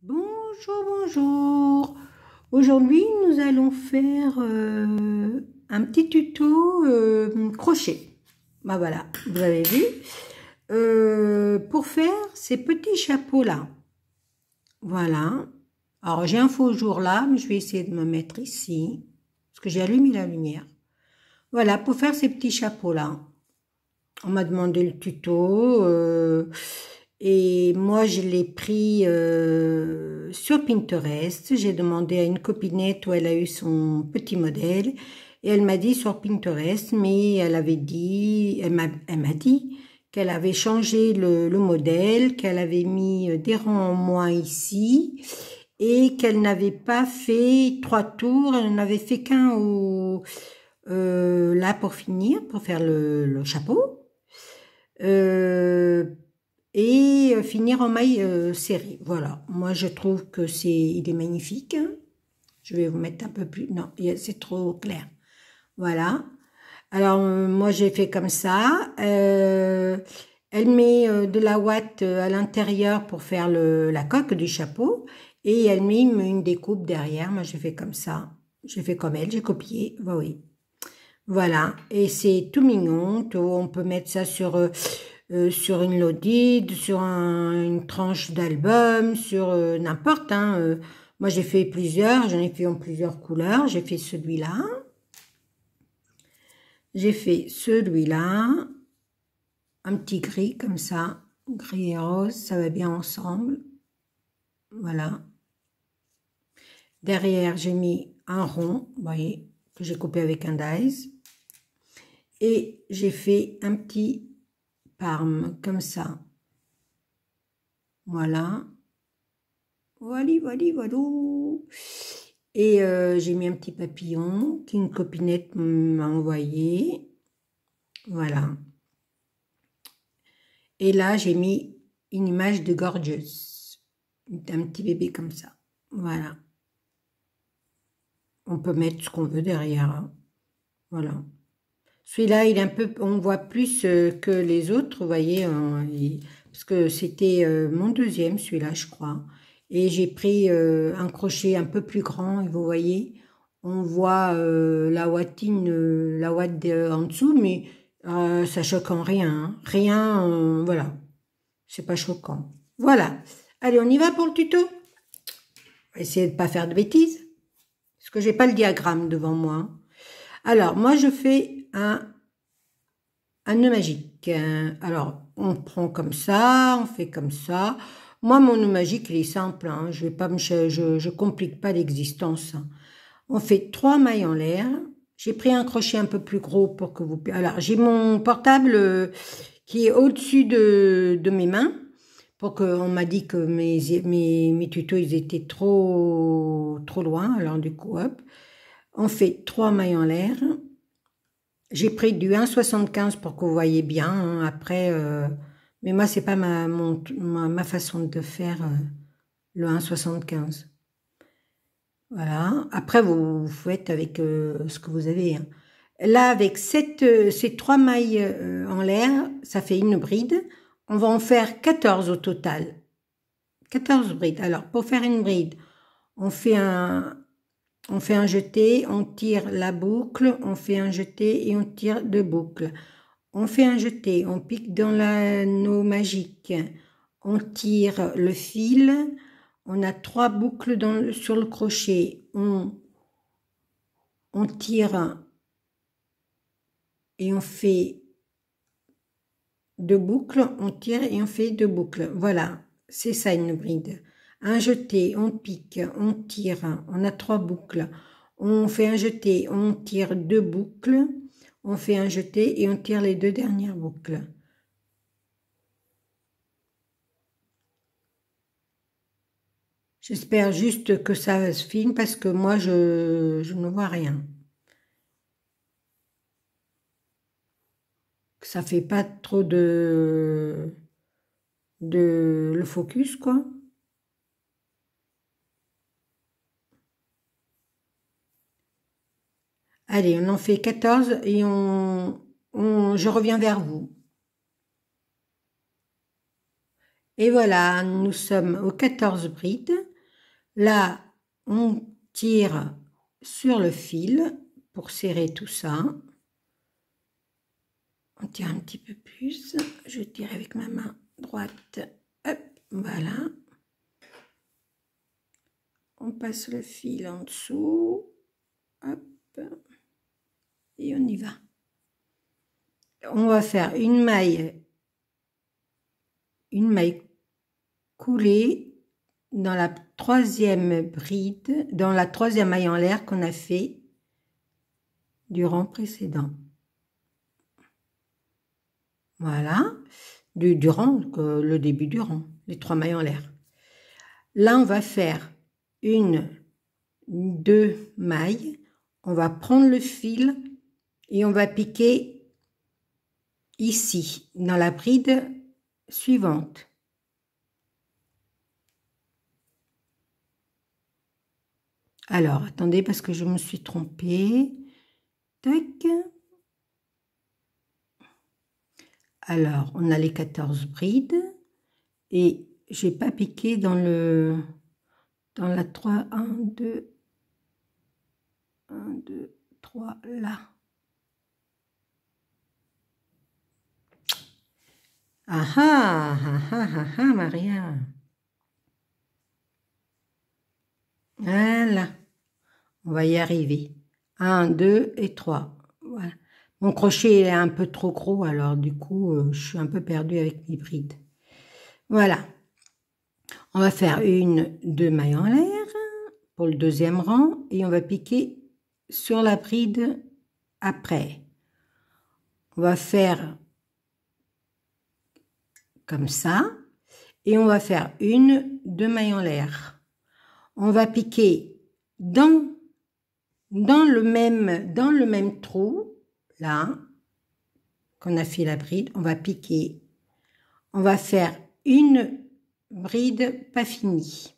Bonjour, bonjour. Aujourd'hui, nous allons faire un petit tuto crochet. Bah voilà, vous avez vu. Pour faire ces petits chapeaux-là. Voilà. Alors, j'ai un faux jour là, mais je vais essayer de me mettre ici. Parce que j'ai allumé la lumière. Voilà, pour faire ces petits chapeaux-là. On m'a demandé le tuto. Et moi, je l'ai pris sur Pinterest. J'ai demandé à une copinette où elle a eu son petit modèle. Et elle m'a dit sur Pinterest, mais elle m'a dit qu'elle avait changé le modèle, qu'elle avait mis des rangs en moins ici et qu'elle n'avait pas fait 3 tours. Elle n'avait fait qu'un là pour finir, pour faire le chapeau. Et finir en maille serrée. Voilà, moi je trouve que il est magnifique. Hein. Je vais vous mettre un peu plus, non, c'est trop clair. Voilà. Alors moi j'ai fait comme ça. Elle met de la ouate à l'intérieur pour faire la coque du chapeau et elle met une découpe derrière. Moi j'ai fait comme ça. J'ai fait comme elle, j'ai copié. Bah oui. Voilà, et c'est tout mignon. On peut mettre ça sur une lodide, sur une tranche d'album, sur n'importe. Hein, moi, j'ai fait plusieurs, j'en ai fait en plusieurs couleurs. J'ai fait celui-là. J'ai fait celui-là. Un petit gris comme ça. Gris et rose, ça va bien ensemble. Voilà. Derrière, j'ai mis un rond, vous voyez, que j'ai coupé avec un dies. Et j'ai fait un petit parme comme ça. Voilà. Voilà, voilà, voilà. Et j'ai mis un petit papillon qu'une copinette m'a envoyé. Voilà. Et là, j'ai mis une image de Gorgeous. Un petit bébé comme ça. Voilà. On peut mettre ce qu'on veut derrière. Hein. Voilà. Celui-là, il est un peu, on voit plus que les autres, vous voyez, parce que c'était mon deuxième, celui-là, je crois. Et j'ai pris un crochet un peu plus grand, et vous voyez, on voit la ouatine, la ouate en dessous, mais ça choque en rien. Hein. Rien, voilà, c'est pas choquant. Voilà. Allez, on y va pour le tuto. On va essayer de pas faire de bêtises, parce que j'ai pas le diagramme devant moi. Alors, moi, je fais un nœud magique. Alors, on prend comme ça, on fait comme ça. Moi, mon nœud magique, il est simple. Hein, je vais pas je complique pas l'existence. On fait 3 mailles en l'air. J'ai pris un crochet un peu plus gros pour que vous... Alors, j'ai mon portable qui est au-dessus de mes mains. Pour que, on m'a dit que mes tutos, ils étaient trop loin. Alors, du coup, hop. On fait 3 mailles en l'air. J'ai pris du 1,75 pour que vous voyez bien. Hein, après, mais moi, c'est pas ma façon de faire le 1,75. Voilà. Après, vous faites avec ce que vous avez. Hein. Là, avec ces 3 mailles en l'air, ça fait une bride. On va en faire 14 au total. 14 brides. Alors, pour faire une bride, on fait un jeté, on tire la boucle, on fait un jeté et on tire 2 boucles. On fait un jeté, on pique dans l'anneau magique, on tire le fil, on a 3 boucles sur le crochet, on tire et on fait 2 boucles, on tire et on fait 2 boucles. Voilà, c'est ça une bride. Un jeté, on pique, on tire, on a 3 boucles. On fait un jeté, on tire 2 boucles, on fait un jeté et on tire les 2 dernières boucles. J'espère juste que ça se filme parce que moi je ne vois rien. Que ça fait pas trop de le focus quoi. Allez, on en fait 14 et je reviens vers vous. Et voilà, nous sommes aux 14 brides. Là, on tire sur le fil pour serrer tout ça. On tire un petit peu plus. Je tire avec ma main droite. Hop, voilà. On passe le fil en dessous. Hop. Et on y va. On va faire une maille coulée dans la troisième bride, dans la troisième maille en l'air qu'on a fait du rang précédent. Voilà, du rang, le début du rang, les 3 mailles en l'air. Là, on va faire deux mailles. On va prendre le fil et on va piquer ici, dans la bride suivante. Alors, attendez parce que je me suis trompée. Tac. Alors, on a les 14 brides et j'ai pas piqué dans la 3, 1, 2, 3, là. Ah ah, ah ah, ah ah, Maria. Voilà. On va y arriver. 1, 2 et 3. Voilà. Mon crochet est un peu trop gros, alors du coup, je suis un peu perdue avec mes brides. Voilà. On va faire deux mailles en l'air pour le deuxième rang et on va piquer sur la bride après. On va faire comme ça et on va faire deux mailles en l'air. On va piquer dans le même trou là qu'on a fait la bride. On va piquer. On va faire une bride pas finie.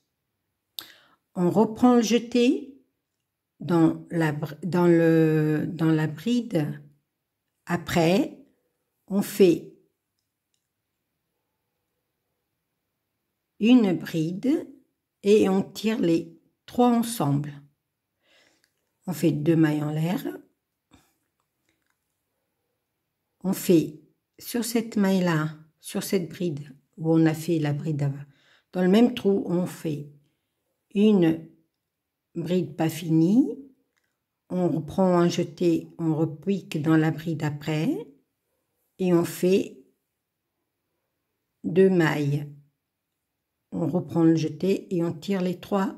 On reprend le jeté dans la bride. Après, on fait une bride et on tire les 3 ensemble. On fait 2 mailles en l'air. On fait sur cette maille-là, sur cette bride où on a fait la bride avant, dans le même trou, on fait une bride pas finie. On reprend un jeté, on repique dans la bride après et on fait 2 mailles. On reprend le jeté et on tire les 3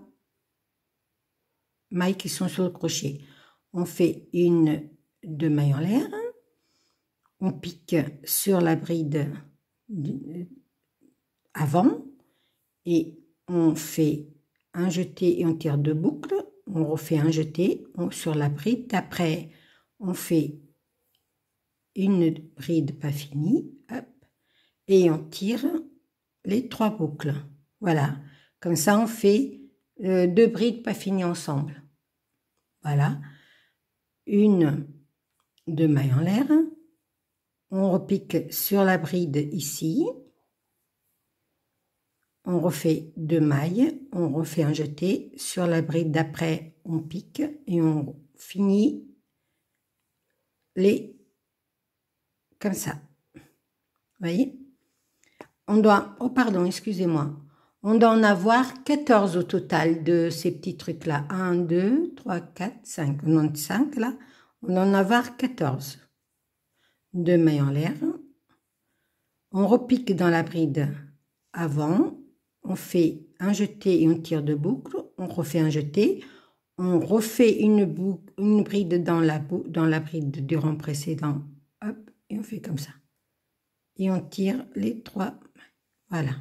mailles qui sont sur le crochet. On fait deux mailles en l'air. On pique sur la bride avant et on fait un jeté et on tire 2 boucles. On refait un jeté sur la bride. Après, on fait une bride pas finie. Hop, et on tire les 3 boucles. Voilà. Comme ça, on fait 2 brides pas finies ensemble. Voilà. 2 mailles en l'air. On repique sur la bride ici. On refait 2 mailles. On refait un jeté. Sur la bride d'après, on pique et on finit les comme ça. Vous voyez? On doit, oh pardon, excusez-moi. On doit en avoir 14 au total de ces petits trucs-là. 1, 2, 3, 4, 5. On en a 5 là. On doit en avoir 14. 2 mailles en l'air. On repique dans la bride avant. On fait un jeté et on tire 2 boucles. On refait un jeté. On refait une bride dans la bride du rang précédent. Hop, et on fait comme ça. Et on tire les 3. Voilà.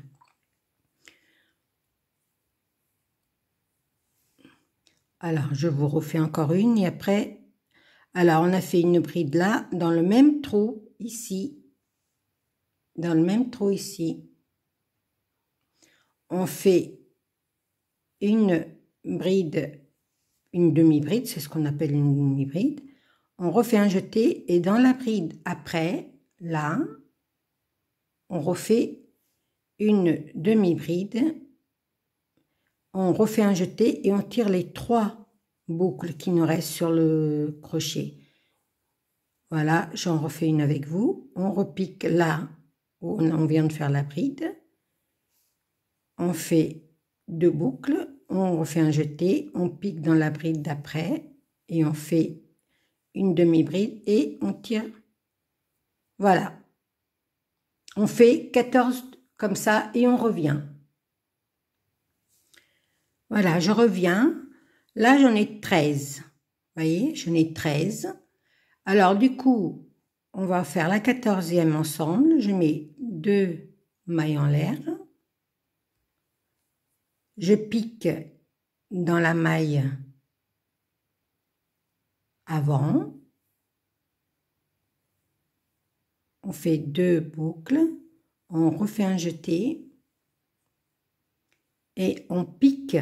Alors, je vous refais encore une et après, alors on a fait une bride là, dans le même trou ici, dans le même trou ici. On fait une bride, une demi-bride, c'est ce qu'on appelle une demi-bride. On refait un jeté et dans la bride après, là, on refait une demi-bride on refait un jeté et on tire les 3 boucles qui nous restent sur le crochet. Voilà, j'en refais une avec vous. On repique là où on vient de faire la bride. On fait 2 boucles, on refait un jeté, on pique dans la bride d'après et on fait une demi-bride et on tire. Voilà. On fait 14 comme ça et on revient. Voilà, je reviens. Là, j'en ai 13. Vous voyez, j'en ai 13. Alors, du coup, on va faire la 14e ensemble. Je mets 2 mailles en l'air. Je pique dans la maille avant. On fait 2 boucles. On refait un jeté. Et on pique.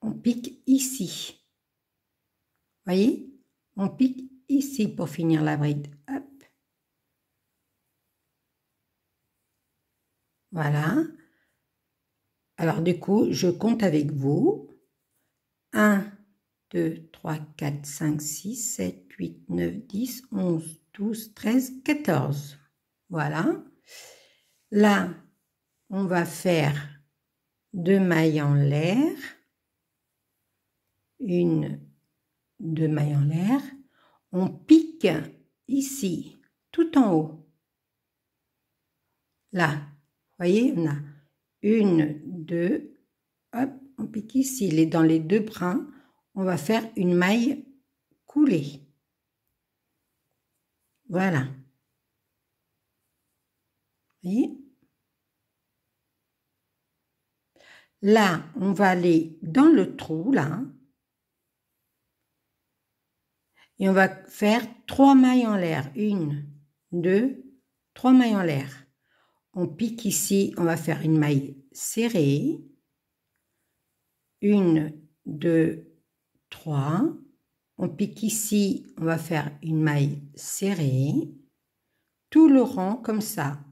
On pique ici. Voyez, on pique ici pour finir la bride. Hop. Voilà. Alors du coup, je compte avec vous. 1, 2, 3, 4, 5, 6, 7, 8, 9, 10, 11, 12, 13, 14. Voilà. Là, on va faire 2 mailles en l'air. 1, 2 mailles en l'air. On pique ici, tout en haut. Là, vous voyez, on a 1, 2, hop, on pique ici. Dans les 2 brins, on va faire une maille coulée. Voilà. Vous voyez? Là, on va aller dans le trou, là. Et on va faire 3 mailles en l'air. 1, 2, 3 mailles en l'air. On pique ici, on va faire une maille serrée. 1, 2, 3. On pique ici, on va faire une maille serrée. Tout le rang comme ça.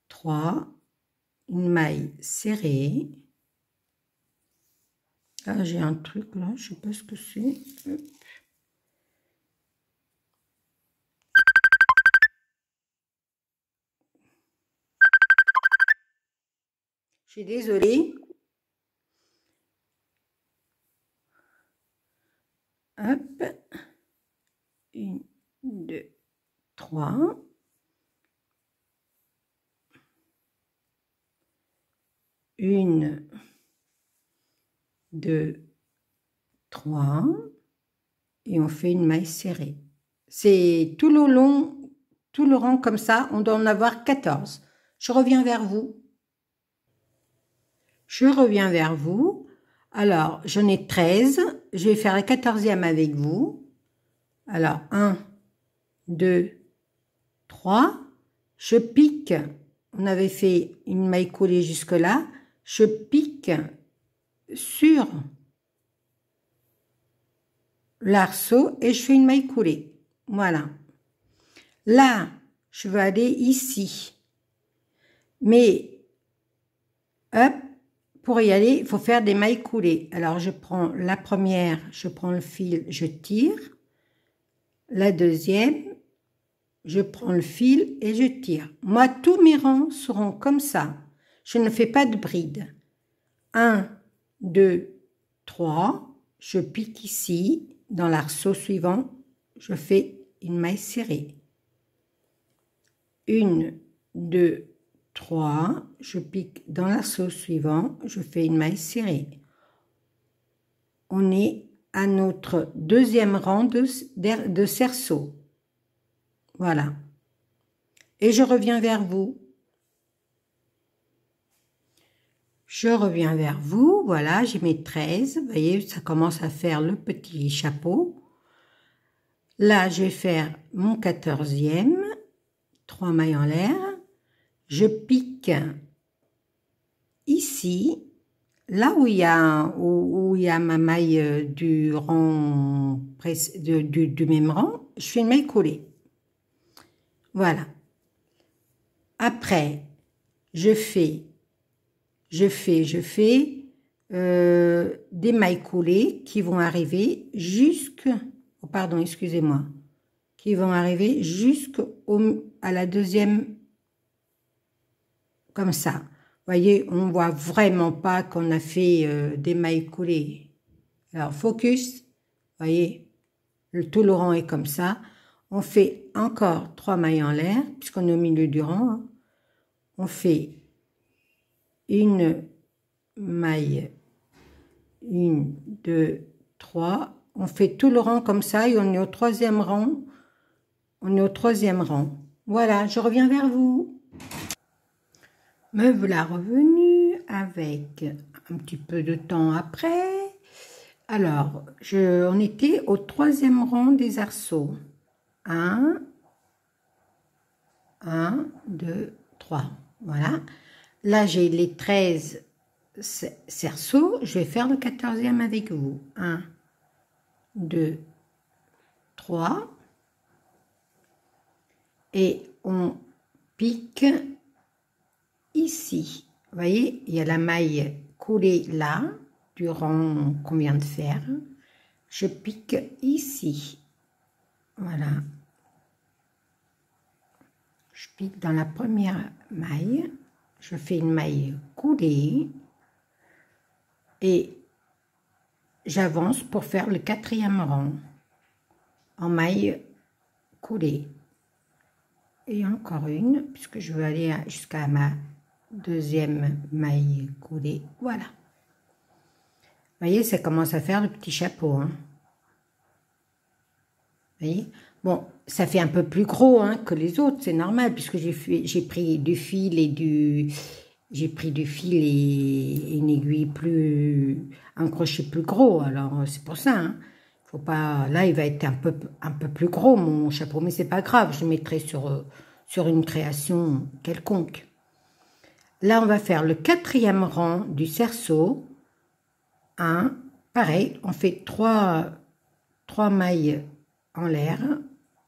3, une maille serrée. Là, j'ai un truc là, je ne sais pas ce que c'est. Je suis désolée. Hop. 1, 2, 3. 1, 2, 3. Et on fait une maille serrée. C'est tout le long, tout le rang comme ça, on doit en avoir 14. Je reviens vers vous. Je reviens vers vous. Alors, j'en ai 13. Je vais faire la 14e avec vous. Alors, 1, 2, 3. Je pique. On avait fait une maille coulée jusque-là. Je pique sur l'arceau et je fais une maille coulée. Voilà. Là, je vais aller ici. Mais, hop, pour y aller, il faut faire des mailles coulées. Alors, je prends la première, je prends le fil, je tire. La deuxième, je prends le fil et je tire. Moi, tous mes rangs seront comme ça. Je ne fais pas de bride. 1, 2, 3. Je pique ici. Dans l'arceau suivant, je fais une maille serrée. 1, 2, 3, je pique dans l'arceau suivant, je fais une maille serrée. On est à notre deuxième rang de cerceau. Voilà. Et je reviens vers vous. Je reviens vers vous, voilà, j'ai mes 13. Vous voyez, ça commence à faire le petit chapeau. Là, je vais faire mon 14e. 3 mailles en l'air. Je pique ici, là où il y a ma maille du rang du même rang, je fais une maille coulée. Voilà. Après, je fais je fais des mailles coulées qui vont arriver oh, pardon, excusez-moi, qui vont arriver à la deuxième, comme ça. Vous voyez, on voit vraiment pas qu'on a fait des mailles coulées. Alors, focus, vous voyez, tout le rang est comme ça. On fait encore 3 mailles en l'air, puisqu'on est au milieu du rang. Hein. On fait une maille, 1, 2, 3. On fait tout le rang comme ça et on est au troisième rang. On est au troisième rang. Voilà, je reviens vers vous. Me voilà revenue avec un petit peu de temps après. Alors, on était au troisième rang des arceaux. 1, 2, 3. Voilà. Là, j'ai les 13 cerceaux. Je vais faire le 14e avec vous. 1, 2, 3. Et on pique ici. Vous voyez, il y a la maille coulée là, du rang qu'on vient de faire. Je pique ici. Voilà. Je pique dans la première maille. Je fais une maille coulée. Et j'avance pour faire le 4e rang en maille coulée. Et encore une, puisque je veux aller jusqu'à ma deuxième maille coulée. Voilà. Vous voyez, ça commence à faire le petit chapeau. Hein. Vous voyez? Bon, ça fait un peu plus gros hein, que les autres, c'est normal, puisque j'ai pris du fil et j'ai pris du fil et une aiguille un crochet plus gros. Alors, c'est pour ça. Hein. Faut pas, là, il va être un peu plus gros, mon chapeau, mais c'est pas grave, je le mettrai sur une création quelconque. Là, on va faire le 4e rang du cerceau. Pareil, on fait 3 mailles en l'air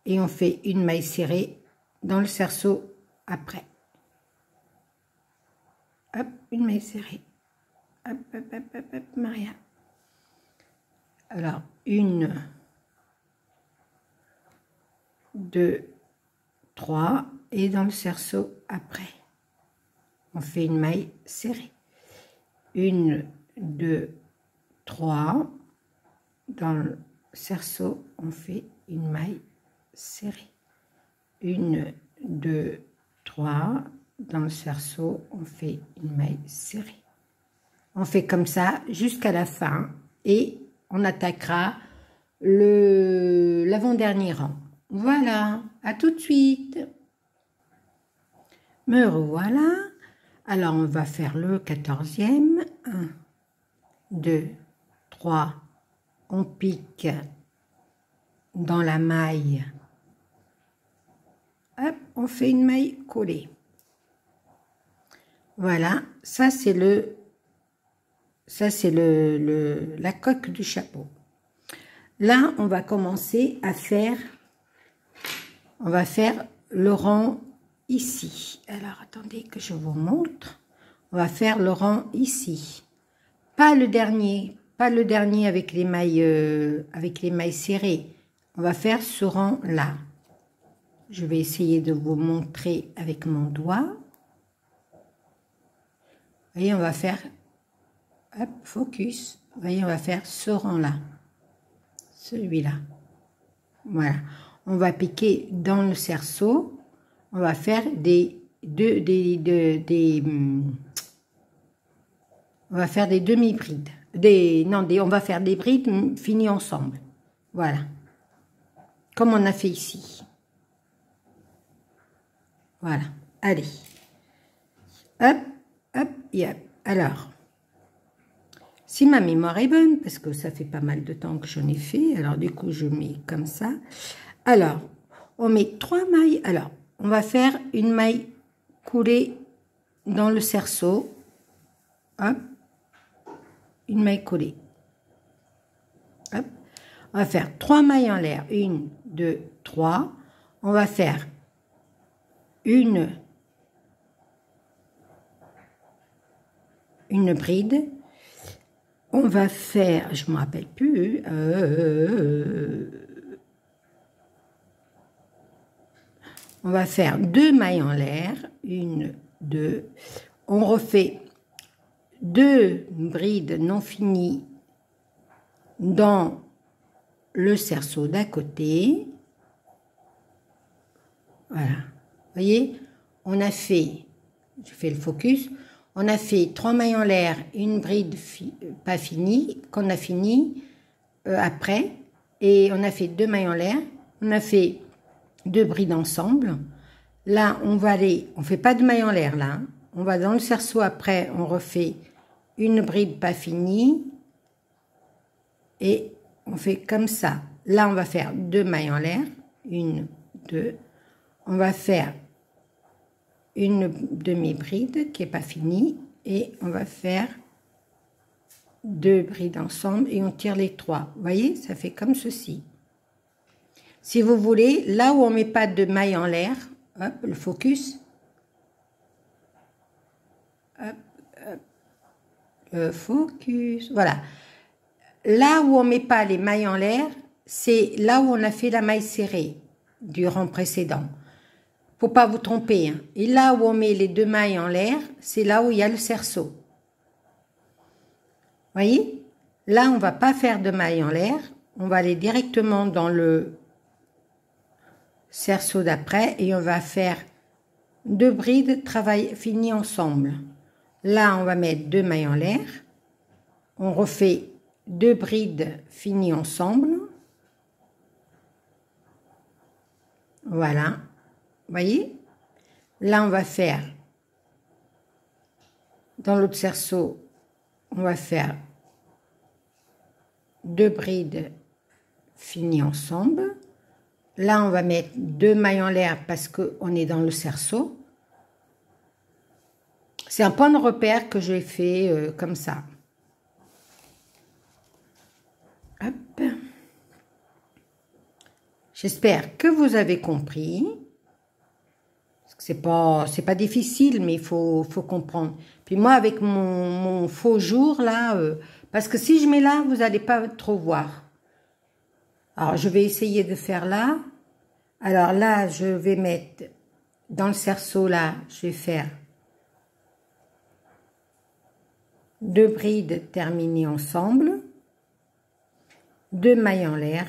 et on fait une maille serrée dans le cerceau après. Hop, une maille serrée. Hop, hop, hop, hop, hop, Maria. Alors, 1, 2, 3 et dans le cerceau après. On fait une maille serrée. 1, 2, 3. Dans le cerceau, on fait une maille serrée. 1, 2, 3. Dans le cerceau, on fait une maille serrée. On fait comme ça jusqu'à la fin et on attaquera l'avant-dernier rang. Voilà, à tout de suite. Me revoilà. Alors, on va faire le 14e. 1, 2, 3. On pique dans la maille. Hop, on fait une maille collée. Voilà, ça c'est la coque du chapeau. Là, on va commencer à faire, on va faire le rang ici. Alors, attendez que je vous montre. On va faire le rang ici. Pas le dernier avec les mailles serrées. On va faire ce rang-là. Je vais essayer de vous montrer avec mon doigt. Vous voyez, on va faire, hop, focus. Vous voyez, on va faire ce rang-là. Celui-là. Voilà. On va piquer dans le cerceau. On va faire on va faire des demi-brides. On va faire des brides finies ensemble. Voilà. Comme on a fait ici. Voilà. Allez. Hop, hop, et hop. Alors, si ma mémoire est bonne, parce que ça fait pas mal de temps que j'en ai fait, alors du coup, je mets comme ça. Alors, on met 3 mailles. Alors, on va faire une maille coulée dans le cerceau. Hop. Une maille coulée. Hop. On va faire 3 mailles en l'air. 1, 2, 3. On va faire une une bride. On va faire, je me rappelle plus, on va faire 2 mailles en l'air, 1, 2, on refait 2 brides non finies dans le cerceau d'à côté. Voilà, vous voyez, on a fait, je fais le focus, on a fait 3 mailles en l'air, une bride pas finie, qu'on a fini après, et on a fait 2 mailles en l'air, on a fait 2 brides ensemble. Là, on va aller, on fait pas de mailles en l'air là, hein. On va dans le cerceau après, on refait une bride pas finie, et on fait comme ça. Là, on va faire 2 mailles en l'air, 1, 2, on va faire une demi-bride qui n'est pas finie et on va faire 2 brides ensemble et on tire les 3. Vous voyez, ça fait comme ceci. Si vous voulez, là où on ne met pas de maille en l'air, hop, le focus, hop, hop, le focus, voilà. Là où on ne met pas les mailles en l'air, c'est là où on a fait la maille serrée du rang précédent. Faut pas vous tromper, hein. Et là où on met les 2 mailles en l'air, c'est là où il y a le cerceau. Voyez? Là, on va pas faire de mailles en l'air. On va aller directement dans le cerceau d'après et on va faire 2 brides finies ensemble. Là, on va mettre 2 mailles en l'air. On refait 2 brides finies ensemble. Voilà. Voyez, là on va faire, dans l'autre cerceau, on va faire 2 brides finies ensemble. Là on va mettre 2 mailles en l'air parce qu'on est dans le cerceau. C'est un point de repère que j'ai fait comme ça. Hop. J'espère que vous avez compris. C'est pas difficile, mais il faut comprendre. Puis moi, avec mon faux jour, là, parce que si je mets là, vous n'allez pas trop voir. Alors, je vais essayer de faire là. Alors là, je vais mettre dans le cerceau, là, je vais faire 2 brides terminées ensemble, 2 mailles en l'air.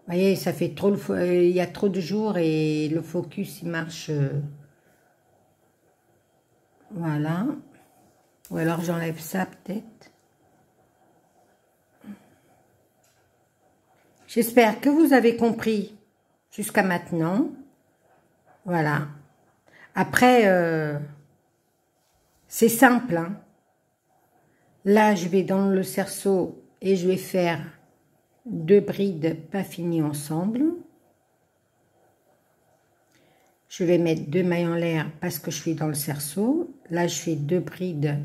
Vous voyez, ça fait trop, il y a trop de jours et le focus, il marche. Voilà. Ou alors j'enlève ça peut-être. J'espère que vous avez compris jusqu'à maintenant. Voilà. Après, c'est simple, hein. Là, je vais dans le cerceau et je vais faire 2 brides pas finies ensemble. Je vais mettre 2 mailles en l'air parce que je suis dans le cerceau. Là, je fais 2 brides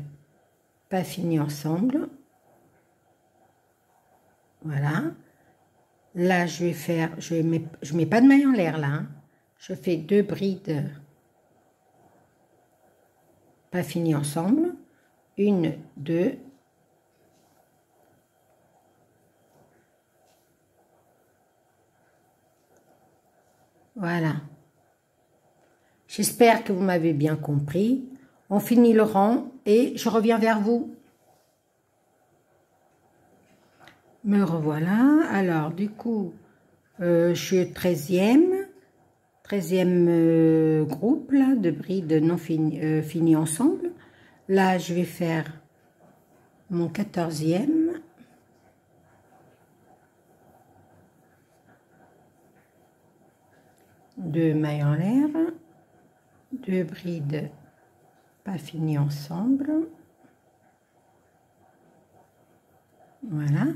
pas finies ensemble. Voilà. Là, je vais faire, je mets pas de mailles en l'air là, hein. Je fais 2 brides pas finies ensemble. 1, 2. Voilà. J'espère que vous m'avez bien compris. On finit le rang et je reviens vers vous. Me revoilà. Alors, du coup, je suis au 13e groupe là, de brides non finies ensemble. Là, je vais faire mon 14e. Deux mailles en l'air, 2 brides pas finies ensemble. Voilà.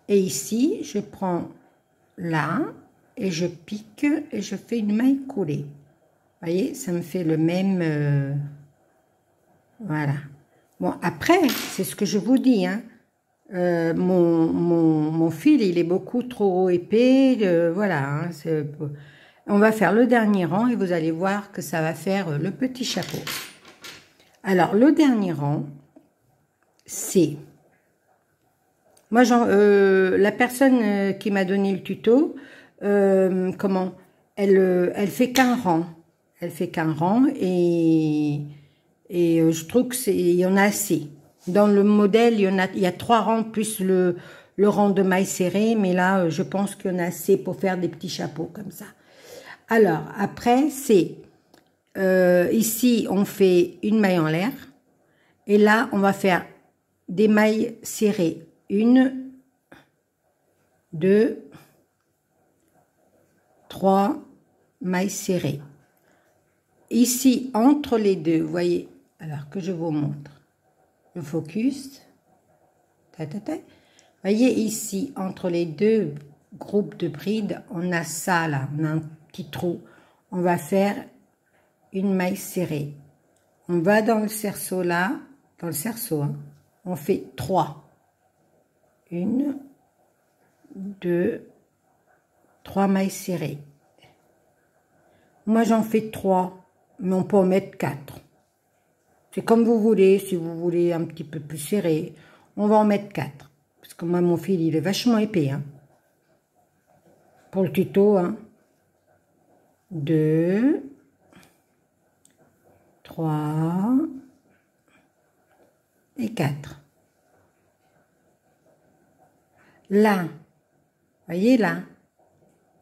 Et ici, je prends là et je pique et je fais une maille coulée. Vous voyez, ça me fait le même... voilà. Bon, après, c'est ce que je vous dis, hein. Mon fil, il est beaucoup trop épais, voilà. Hein, On va faire le dernier rang et vous allez voir que ça va faire le petit chapeau. Alors, le dernier rang, c'est... Moi, la personne qui m'a donné le tuto, comment... Elle fait qu'un rang. Elle fait qu'un rang et je trouve que il y en a assez. Dans le modèle, il y a 3 rangs plus le rang de mailles serrées, mais là, je pense qu'il y en a assez pour faire des petits chapeaux comme ça. Alors, après, c'est ici, on fait une maille en l'air. Et là, on va faire des mailles serrées. 1, 2, 3 mailles serrées. Ici, entre les deux, vous voyez, alors que je vous montre le focus. Voyez ici, entre les deux groupes de brides, on a ça là, on a un petit trou. On va faire une maille serrée. On va dans le cerceau là, dans le cerceau, hein, on fait 3. 1, 2, 3 mailles serrées. Moi, j'en fais 3, mais on peut en mettre 4. C'est comme vous voulez, si vous voulez un petit peu plus serré, on va en mettre 4. Parce que moi, mon fil, il est vachement épais. Hein. Pour le tuto, hein. 2, 3 et 4. Là, voyez là,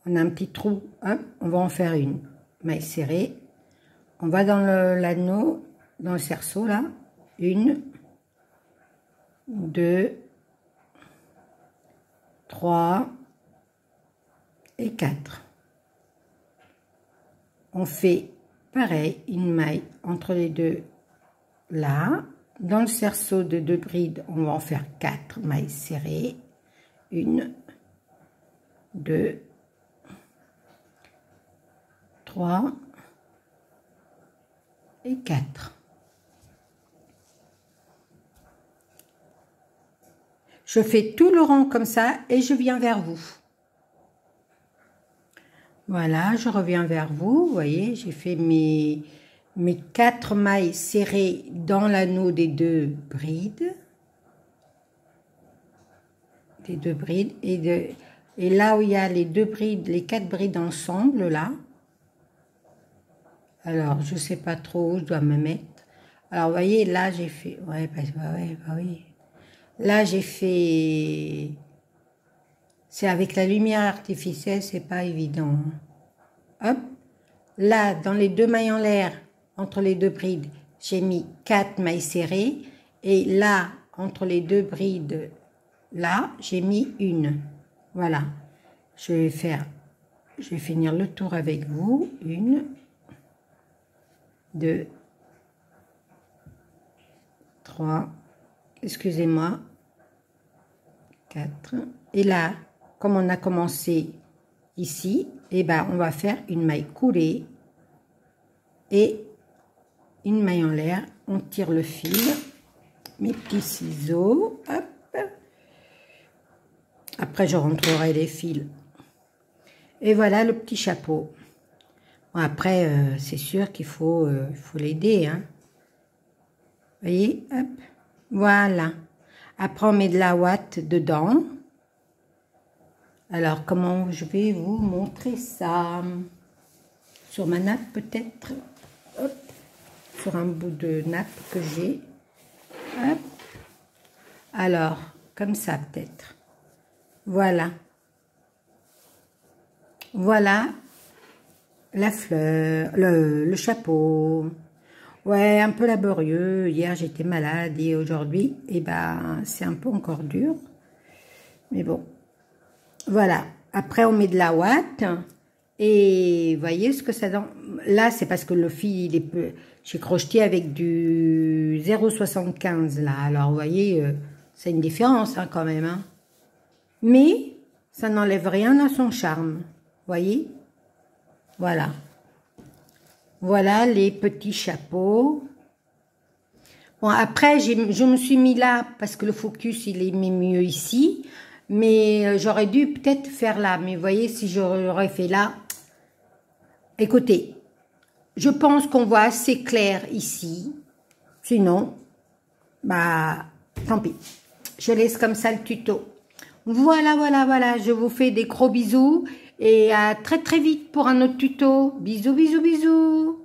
on a un petit trou, hop, on va en faire une maille serrée. On va dans l'anneau, dans le cerceau là, 1, 2, 3 et 4. On fait pareil, une maille entre les deux là. Dans le cerceau de 2 brides, on va en faire 4 mailles serrées. 1, 2, 3 et 4. Je fais tout le rang comme ça et je viens vers vous. Voilà, je reviens vers vous. Vous voyez, j'ai fait mes 4 mailles serrées dans l'anneau des 2 brides. Des 2 brides. Et là où il y a les 2 brides, les 4 brides ensemble, là. Alors, je sais pas trop où je dois me mettre. Alors, vous voyez, là, j'ai fait... Ouais, bah oui. Là, j'ai fait... C'est avec la lumière artificielle, c'est pas évident. Hop. Là, dans les 2 mailles en l'air, entre les 2 brides, j'ai mis 4 mailles serrées. Et là, entre les 2 brides, là, j'ai mis une. Voilà. Je vais finir le tour avec vous. 1, 2, 3, excusez-moi, 4. Et là, comme on a commencé ici, eh ben, on va faire une maille coulée et une maille en l'air. On tire le fil, mes petits ciseaux, hop. Après, je rentrerai les fils. Et voilà le petit chapeau. Bon, après, c'est sûr qu'il faut l'aider. Hein. Vous voyez, hop. Voilà. Après, on met de la ouate dedans. Alors, comment je vais vous montrer ça? Sur ma nappe, peut-être. Hop. Sur un bout de nappe que j'ai. Hop. Alors, comme ça, peut-être. Voilà. Voilà la fleur, le chapeau. Ouais, un peu laborieux. Hier, j'étais malade et aujourd'hui, eh ben, c'est un peu encore dur. Mais bon. Voilà. Après, on met de la ouate. Et voyez ce que ça donne. Là, c'est parce que le fil, il est peu. J'ai crocheté avec du 0,75 là. Alors, vous voyez, c'est une différence hein, quand même. Hein. Mais, ça n'enlève rien à son charme. Voyez? Voilà. Voilà les petits chapeaux. Bon, après, je me suis mis là parce que le focus, il est mis mieux ici. Mais j'aurais dû peut-être faire là. Mais vous voyez, si j'aurais fait là, écoutez, je pense qu'on voit assez clair ici. Sinon, bah, tant pis. Je laisse comme ça le tuto. Voilà, voilà, voilà. Je vous fais des gros bisous et à très très vite pour un autre tuto. Bisous, bisous, bisous.